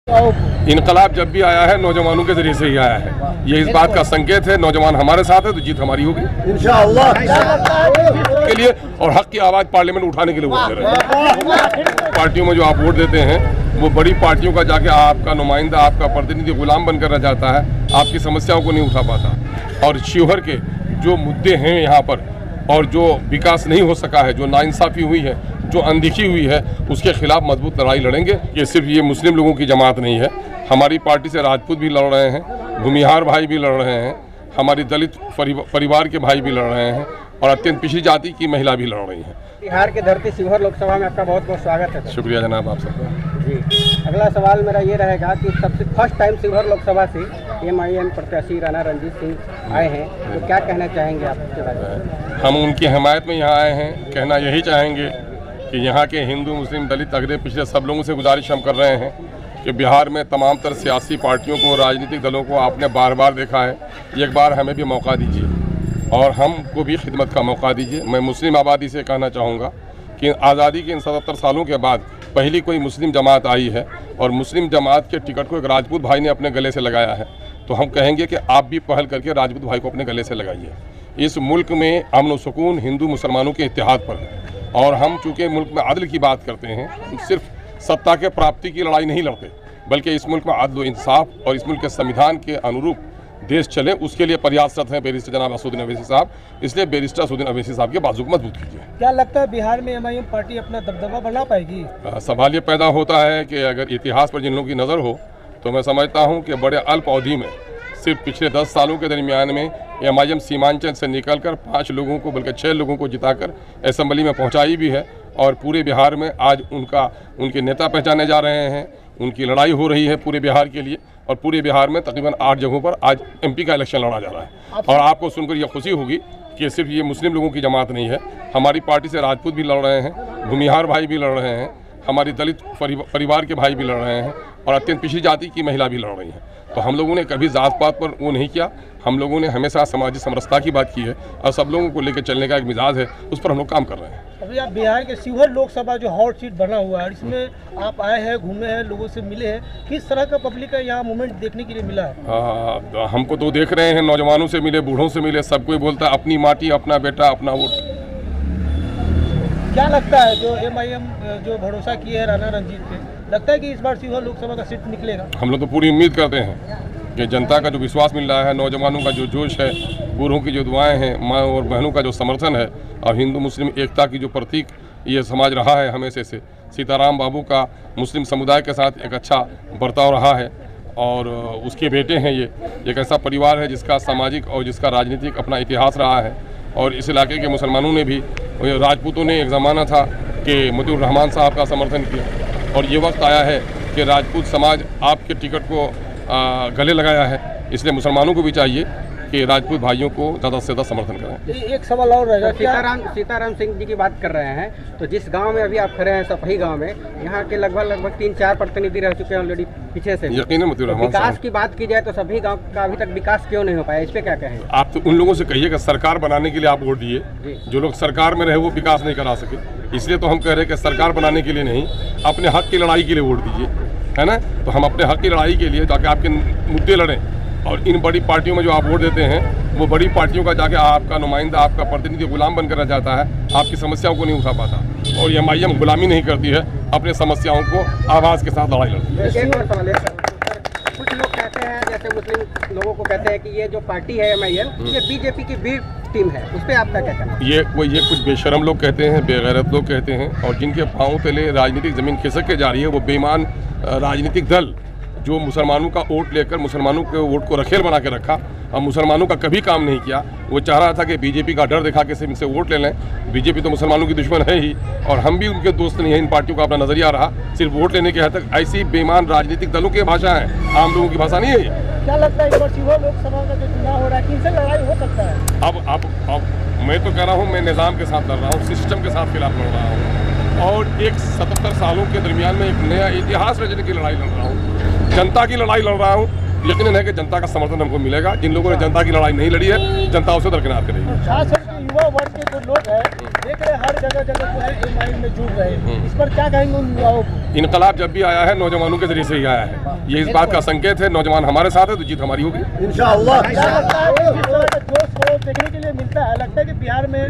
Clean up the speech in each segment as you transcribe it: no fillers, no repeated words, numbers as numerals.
इनकलाब जब भी आया है नौजवानों के जरिए से ही आया है। ये इस बात का संकेत है, नौजवान हमारे साथ है तो जीत हमारी होगी इंशाअल्लाह के लिए। और हक की आवाज़ पार्लियामेंट उठाने के लिए वोट दे रहे हैं। पार्टियों में जो आप वोट देते हैं वो बड़ी पार्टियों का जाके आपका नुमाइंदा, आपका प्रतिनिधि गुलाम बनकर रह जाता है, आपकी समस्याओं को नहीं उठा पाता। और शिवहर के जो मुद्दे हैं यहाँ पर और जो विकास नहीं हो सका है, जो नाइंसाफ़ी हुई है, जो अनदेखी हुई है, उसके खिलाफ मजबूत लड़ाई लड़ेंगे। ये सिर्फ ये मुस्लिम लोगों की जमात नहीं है, हमारी पार्टी से राजपूत भी लड़ रहे हैं, भूमिहार भाई भी लड़ रहे हैं, हमारी दलित परिवार के भाई भी लड़ रहे हैं और अत्यंत पिछड़ी जाति की महिला भी लड़ रही हैं। बिहार की धरती शिवहर लोकसभा में आपका बहुत बहुत स्वागत है। शुक्रिया जनाब आप सबका जी। अगला सवाल मेरा ये रहेगा कि सबसे फर्स्ट टाइम शिवहर लोकसभा से MIM प्रत्याशी राणा रणजीत सिंह आए हैं, तो क्या कहना चाहेंगे आप उसके बारे में? हम उनकी हिमायत में यहाँ आए हैं। कहना यही चाहेंगे कि यहाँ के हिंदू, मुस्लिम, दलित, अगड़े पिछड़े सब लोगों से गुजारिश हम कर रहे हैं कि बिहार में तमाम तरह सियासी पार्टियों को, राजनीतिक दलों को आपने बार बार देखा है, एक बार हमें भी मौका दीजिए और हमको भी खिदमत का मौका दीजिए। मैं मुस्लिम आबादी से कहना चाहूँगा कि आज़ादी के इन 77 सालों के बाद पहली कोई मुस्लिम जमात आई है और मुस्लिम जमात के टिकट को एक राजपूत भाई ने अपने गले से लगाया है, तो हम कहेंगे कि आप भी पहल करके राजपूत भाई को अपने गले से लगाइए। इस मुल्क में अमन व सुकून हिंदू मुसलमानों के इत्तेहाद पर है और हम चूँकि मुल्क में अदल की बात करते हैं, हम सिर्फ सत्ता के प्राप्ति की लड़ाई नहीं लड़ते, बल्कि इस मुल्क में अदल व इंसाफ और इस मुल्क के संविधान के अनुरूप देश चले, उसके लिए प्रयासरत हैं बैरिस्टर जनाब असदुद्दीन अवैसी साहब। इसलिए बैरिस्टर असदुद्दीन अवैसी साहब के बाजू को मजबूत कीजिए। क्या लगता है बिहार में MIM पार्टी अपना दबदबा बना पाएगी? सवाल ये पैदा होता है कि अगर इतिहास पर जिन लोगों की नज़र हो तो मैं समझता हूँ कि बड़े अल्प अवधि में सिर्फ पिछले 10 सालों के दरमियान में MIM सीमांचल से निकलकर 5 लोगों को बल्कि 6 लोगों को जिताकर असेंबली में पहुँचाई भी है और पूरे बिहार में आज उनके नेता पहचाने जा रहे हैं, उनकी लड़ाई हो रही है पूरे बिहार के लिए और पूरे बिहार में तकरीबन 8 जगहों पर आज MP का इलेक्शन लड़ा जा रहा है। और आपको सुनकर यह खुशी होगी कि सिर्फ ये मुस्लिम लोगों की जमात नहीं है, हमारी पार्टी से राजपूत भी लड़ रहे हैं, भूमिहार भाई भी लड़ रहे हैं, हमारी दलित परिवार के भाई भी लड़ रहे हैं और अत्यंत पिछड़ी जाति की महिला भी लड़ रही हैं। तो हम लोगों ने कभी जात पात पर वो नहीं किया, हम लोगों ने हमेशा समाजी समरसता की बात की है और सब लोगों को लेकर चलने का एक मिजाज है, उस पर हम लोग काम कर रहे हैं। अभी आप बिहार के शिवहर लोकसभा जो हॉट सीट बना हुआ है, इसमें आप आए हैं, घूमे हैं, लोगों से मिले हैं, किस तरह का पब्लिक का यहाँ मूवमेंट देखने के लिए मिला है? हमको तो देख रहे हैं, नौजवानों से मिले, बूढ़ों से मिले, सब कोई बोलता है अपनी माटी, अपना बेटा, अपना वोट। क्या लगता है जो MIM जो भरोसा किए है राणा रणजीत पे, लगता है कि इस बार शिवहर लोकसभा का सीट निकलेगा? हम लोग तो पूरी उम्मीद करते हैं कि जनता का जो विश्वास मिल रहा है, नौजवानों का जो जोश है, बूढ़ों की जो दुआएं हैं, माँ और बहनों का जो समर्थन है और हिंदू मुस्लिम एकता की जो प्रतीक ये समाज रहा है हमेशा से, सीताराम बाबू का मुस्लिम समुदाय के साथ एक अच्छा बर्ताव रहा है और उसके बेटे हैं। ये एक ऐसा परिवार है जिसका सामाजिक और जिसका राजनीतिक अपना इतिहास रहा है और इस इलाके के मुसलमानों ने भी, राजपूतों ने एक ज़माना था कि मतीउर रहमान साहब का समर्थन किया और ये वक्त आया है कि राजपूत समाज आपके टिकट को गले लगाया है, इसलिए मुसलमानों को भी चाहिए कि राजपूत भाइयों को ज़्यादा से ज़्यादा समर्थन करें। एक सवाल और रहेगा, सीताराम सिंह जी की बात कर रहे हैं, तो जिस गांव में अभी आप खड़े हैं, सफाई गांव में, यहाँ के लगभग 3-4 प्रतिनिधि रह चुके हैं ऑलरेडी पीछे से। यकीनन मतीउर रहमान विकास की बात की जाए तो सभी गाँव का अभी तक विकास क्यों नहीं हो पाया, इस पर क्या कहें? आप तो उन लोगों से कहिए कि सरकार बनाने के लिए आप वोट दिए, जो लोग सरकार में रहे वो विकास नहीं करा सके, इसलिए तो हम कह रहे हैं कि सरकार बनाने के लिए नहीं, अपने हक की लड़ाई के लिए वोट दीजिए, है ना। तो हम अपने हक की लड़ाई के लिए ताकि आपके मुद्दे लड़ें और इन बड़ी पार्टियों में जो आप वोट देते हैं वो बड़ी पार्टियों का जाके आपका नुमाइंदा, आपका प्रतिनिधि गुलाम बनकर रह जाता है, आपकी समस्याओं को नहीं उठा पाता और MIM गुलामी नहीं करती है, अपने समस्याओं को आवाज़ के साथ लड़ाई लड़ती है। कुछ लोग कहते हैं, जैसे मुस्लिम लोगों को कहते हैं कि ये जो पार्टी है MIM, ये BJP की बी टीम है, उस पर आपका क्या कहना है? ये कुछ बेशरम लोग कहते हैं, बेगैरत लोग कहते हैं और जिनके पाँव तले राजनीतिक ज़मीन खिसक के जा रही है, वो बेईमान राजनीतिक दल जो मुसलमानों का वोट लेकर मुसलमानों के वोट को रखेल बना के रखा और मुसलमानों का कभी काम नहीं किया। वो चाह रहा था कि BJP का डर दिखा के सिर्फ इनसे वोट ले लें। BJP तो मुसलमानों की दुश्मन है ही और हम भी उनके दोस्त नहीं हैं। इन पार्टियों का अपना नज़रिया रहा सिर्फ वोट लेने के हद तक। ऐसी बेईमान राजनीतिक दलों की भाषा है, आम लोगों की भाषा नहीं है ये। क्या लगता है इस बार शिवहर लोकसभा का जो चुनाव हो रहा है, किनसे लड़ाई हो सकता है? अब मैं तो कह रहा हूँ, मैं निज़ाम के साथ लड़ रहा हूँ, सिस्टम के साथ खिलाफ लड़ रहा हूँ और एक 77 सालों के दरमियान में एक नया इतिहास रचने की लड़ाई लड़ रहा हूँ, जनता की लड़ाई लड़ रहा हूँ। यकीनन है कि जनता का समर्थन हमको मिलेगा। जिन लोगों ने जनता की लड़ाई नहीं लड़ी है, जनता उसे दरकिनार करेगी। खास करके युवा वर्ग के जो लोग हैं देख रहे हैं हर जगह जगह जो है एमआईएम में जुड़ रहे हैं, इस पर क्या कहेंगे उन युवाओं को? इनकलाब जब भी आया है नौजवानों के जरिए से ही आया है। ये इस बात का संकेत है, नौजवान हमारे साथ है तो जीत हमारी होगी इंशाअल्लाह। क्या लगता है कि जिस तरह का जोश को देखने के लिए मिलता है, लगता है कि बिहार में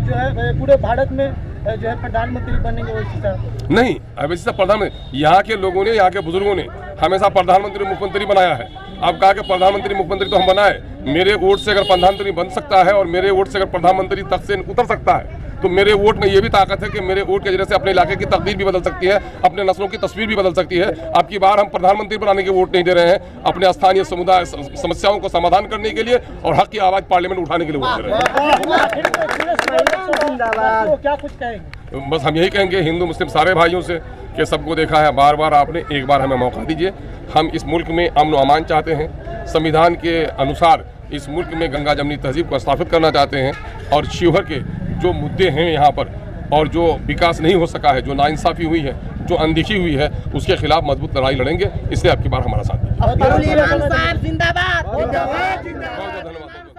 जो है पूरे भारत में जो है प्रधानमंत्री बनेंगे वैसी तरह? नहीं, अब इसी प्रधानमंत्री यहाँ के लोगों ने, यहाँ के बुजुर्गों ने हमेशा प्रधानमंत्री मुख्यमंत्री बनाया है। अब कहा कि प्रधानमंत्री मुख्यमंत्री तो हम बनाए, मेरे वोट से अगर प्रधानमंत्री बन सकता है और मेरे वोट से अगर प्रधानमंत्री तक से उतर सकता है, तो मेरे वोट में ये भी ताकत है कि मेरे वोट के जरिए से अपने इलाके की तकदीर भी बदल सकती है, अपने नस्लों की तस्वीर भी बदल सकती है। अब की बार हम प्रधानमंत्री बनाने के वोट नहीं दे रहे हैं, अपने स्थानीय समुदाय समस्याओं को समाधान करने के लिए और हक की आवाज़ पार्लियामेंट में उठाने के लिए वोट दे रहे हैं। क्या कुछ कहेंगे? बस हम यही कहेंगे हिंदू मुस्लिम सारे भाइयों से कि सबको देखा है बार बार आपने, एक बार हमें मौका दीजिए। हम इस मुल्क में अमन व अमान चाहते हैं, संविधान के अनुसार इस मुल्क में गंगा जमनी तहजीब को स्थापित करना चाहते हैं और शिवहर के जो मुद्दे हैं यहाँ पर और जो विकास नहीं हो सका है, जो नाइंसाफ़ी हुई है, जो अनदेखी हुई है, उसके खिलाफ मजबूत लड़ाई लड़ेंगे। इसलिए आपकी बार हमारा साथ दीजिए। जिंदाबाद। बहुत बहुत धन्यवाद।